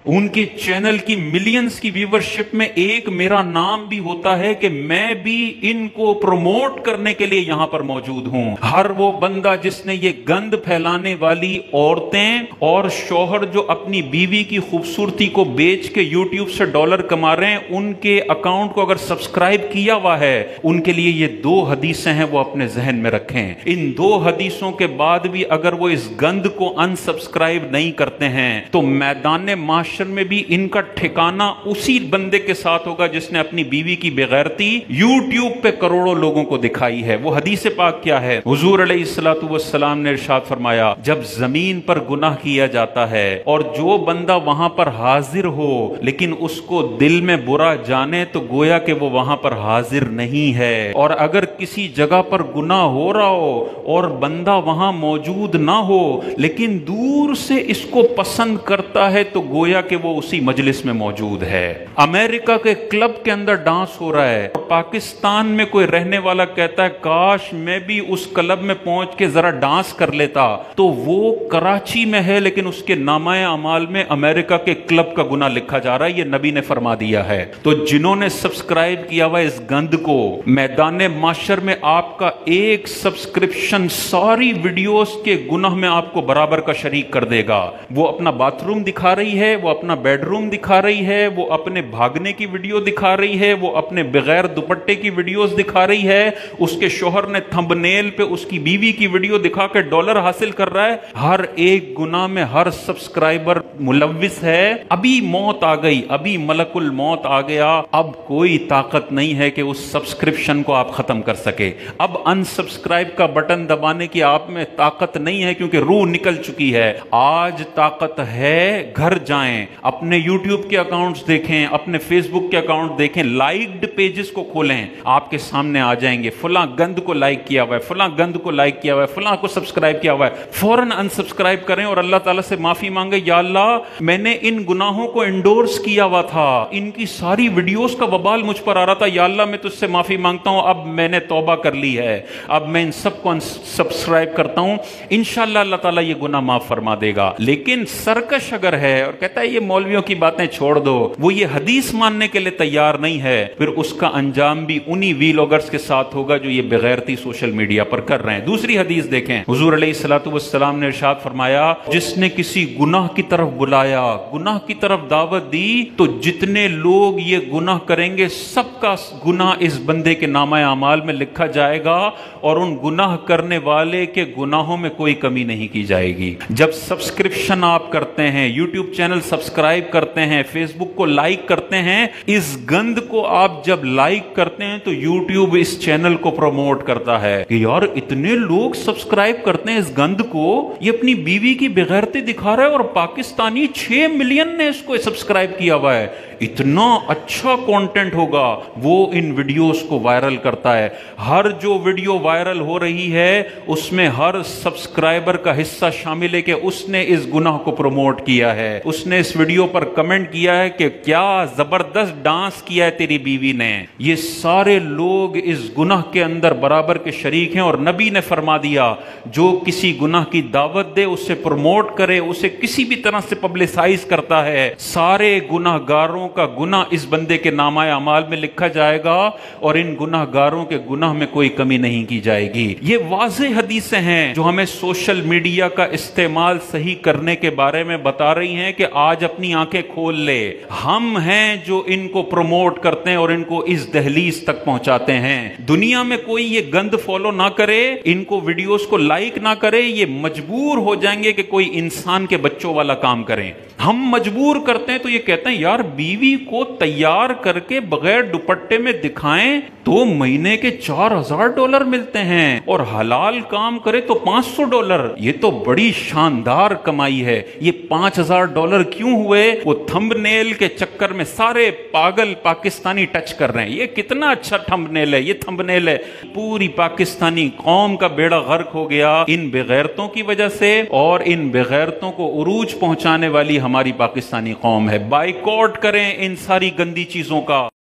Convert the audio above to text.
ان کے چینل کی ملینز کی ویورشپ میں ایک میرا نام بھی ہوتا ہے کہ میں بھی ان کو پروموٹ کرنے کے لیے یہاں پر موجود ہوں. ہر وہ بندہ جس نے یہ گند پھیلانے والی عورتیں اور شوہر جو اپنی بیوی کی خوبصورتی کو بیچ کے یوٹیوب سے ڈالر کما رہے ہیں، ان کے اکاؤنٹ کو اگر سبسکرائب کیا ہوا ہے، ان کے لیے یہ 2 حدیثیں ہیں، وہ اپنے ذہن میں رکھیں. ان 2 حدیثوں کے بعد بھی اگر وہ اس گند کو ان سبسکرائب نہیں کرتے ہیں تو میدان معاشر میں بھی ان کا ٹھکانہ اسی بندے کے ساتھ ہوگا جس نے اپنی بیوی کی بغیرتی یوٹیوب پہ کروڑوں لوگوں کو دکھائی ہے. وہ حدیث پاک کیا ہے؟ حضور علیہ الصلوۃ والسلام نے ارشاد فرمایا، جب زمین پر گناہ کیا جاتا ہے اور جو بندہ وہاں پر حاضر ہو لیکن اس کو دل میں برا جانے تو گویا کہ وہ وہاں پر حاضر نہیں ہے. اور اگر کسی جگہ پر گناہ ہو رہا ہو اور بندہ وہاں موجود نہ ہو لیکن دور سے اس کو پسند کرتا ہے تو گویا کہ وہ اسی مجلس میں موجود ہے. امریکہ کے کلب کے اندر ڈانس ہو رہا ہے، پاکستان میں کوئی رہنے والا کہتا ہے کاش میں بھی اس کلب میں پہنچ کے ذرا ڈانس کر لیتا، تو وہ کراچی میں ہے لیکن اس کے نامہ اعمال میں امریکہ کے کلب کا گناہ لکھا جا رہا ہے. یہ نبی نے فرما دیا ہے. تو جنہوں نے سبسکرائب کیا ہوا اس گند کو، میدان معاشر میں آپ کا ایک سبسکرپشن ساری ویڈیوز کے گناہ میں آپ کو برابر کا شریک کر دے گا. وہ اپنا باتھ روم دکھا رہی ہے، وہ اپنا بیڈ روم دکھا رہی ہے، وہ اپنے بھاگنے کی ویڈیو دکھا رہی ہے، وہ اپنے بغیر دوپٹے کی ویڈیوز دکھا رہی ہے، اس کے شوہر نے تھمبنیل پہ اس کی بیوی کی ویڈیو دکھا کے ڈالر حاصل کر رہا ہے. ہر ایک گناہ میں ہر سبسکرائبر ملوث ہے. ابھی موت آ گئی، ابھی ملک الموت آ گیا، اب کوئی طاقت نہیں ہے کہ اس سبسکرپشن کو آپ ختم کر سکے. اب ان سبسکرائب کا بٹن دبانے کی آپ میں طاقت نہیں ہے کیونکہ روح نکل چکی ہے. آج طاقت ہے، گھر جائیں، اپنے یوٹیوب کے اکاؤنٹس دیکھیں، اپنے فیس بک کے اکاؤنٹ دیکھیں، لائکڈ پیجز کو کھولیں، آپ کے سامنے آ جائیں گے فلاں گند کو لائک کیا ہوا ہے، فلاں گند کو لائک کیا ہوا ہے، فلاں کو سبسکرائب کیا ہوا ہے. فوراً ان سبسکرائب کریں اور اللہ تعالیٰ سے معافی مانگے، یا اللہ میں نے ان گناہوں کو انڈورس کیا ہوا تھا، ان کی ساری ویڈیوز کا وبال مجھ پر آ رہا تھا، یا اللہ میں تجھ سے معافی مانگتا ہوں، اب میں نے توبہ کر لی ہے، اب میں ان سب کو سبسکرائب کرتا ہوں، انشاءاللہ اللہ تعالیٰ یہ گناہ معاف فرما دے گا. لیکن سرکش اگر ہے اور کہتا ہے یہ مولویوں کی باتیں چھوڑ دو، وہ یہ حدیث ماننے کے لیے تیار نہیں ہے، پھر اس کا انجام بھی انہی ویلوگرز کے ساتھ ہوگا جو یہ بغیرتی سوشل میڈیا پر کر رہے ہیں. دوسری حدیث دیکھیں، حضور علیہ الصلوۃ والسلام نے ارشاد فرمایا، جس نے کسی گناہ کی طرف بلایا، گناہ کی طرف دعوت دی، تو جتنے لوگ یہ گناہ کریں گے سب کا گناہ اس بندے کے نامہ اعمال میں لکھا جائے گا اور ان گناہ کرنے والے کے گناہوں میں کوئی کمی نہیں کی جائے گی. جب سبسکرپشن آپ کرتے ہیں، یوٹیوب چینل سبسکرائب کرتے ہیں، فیس بک کو لائک کرتے ہیں، اس گند کو آپ جب لائک کرتے ہیں تو یوٹیوب اس چینل کو پروموٹ کرتا ہے کہ یار اتنے لوگ سبسکرائب کرتے ہیں اس گند کو، یہ اپنی بیوی کی بغیرتی دکھا رہا ہے اور پاکستانی 6 ملین نے اس کو سبسکرائب کیا ہوا ہے، اتنا اچھا کانٹینٹ ہوگا. وہ ان ویڈیوز کو وائرل کرتا ہے. ہر جو ویڈیو وائرل ہو رہی ہے اس میں ہر سبسکرائبر کا حصہ شامل ہے کہ اس نے اس گناہ کو پروموٹ کیا ہے، اس نے اس ویڈیو پر کمنٹ کیا ہے کہ کیا زبردست ڈانس کیا ہے تیری بیوی نے. یہ سارے لوگ اس گناہ کے اندر برابر کے شریک ہیں. اور نبی نے فرما دیا، جو کسی گناہ کی دعوت دے، اسے پروموٹ کرے، اسے کسی بھی طرح سے پبلسائز کرتا ہے، سارے گناہ گاروں کا گناہ اس بندے کے نامہ اعمال میں لکھا جائے گا اور ان گناہ گاروں کے گناہ میں کوئی کمی نہیں کی جائے گی. یہ واضح حدیثیں ہیں جو ہمیں سوشل میڈیا کا استعمال صحیح کرنے کے بارے میں بتا رہی ہیں کہ آج اپنی آنکھیں کھول لے. ہم ہیں جو ان کو پروموٹ کرتے ہیں اور ان کو اس دہلیز تک پہنچاتے ہیں. دنیا میں کوئی یہ گند فالو نہ کرے، ان کو ویڈیوز کو لائک نہ کرے، یہ مجبور ہو جائیں گے کہ کوئی انسان کے بچوں والا کام کریں. ہم مجبور کرتے ہیں تو یہ کہتے ہیں یار بیوی کو تیار کر کے بغیر دوپٹے میں دکھائیں تو مہینے کے $4000 ملتے ہیں، اور حلال کام کرے تو $500. یہ تو بڑی شاندار کمائی ہے. یہ $5000 کیوں ہوئے؟ وہ تھمبنیل کے چکر میں سارے پاگل پاکستانی ٹچ کر رہے ہیں. یہ کتنا اچھا تھمبنیل ہے، یہ تھمبنیل ہے. پوری پاکستانی قوم کا بیڑا غرق ہو گیا ان بغیرتوں کی وجہ سے، اور ان بغیرتوں کو عروج پہنچانے والی ہماری پاکستانی قوم ہے. بائیکاٹ کریں ان ساری گندی چیزوں کا.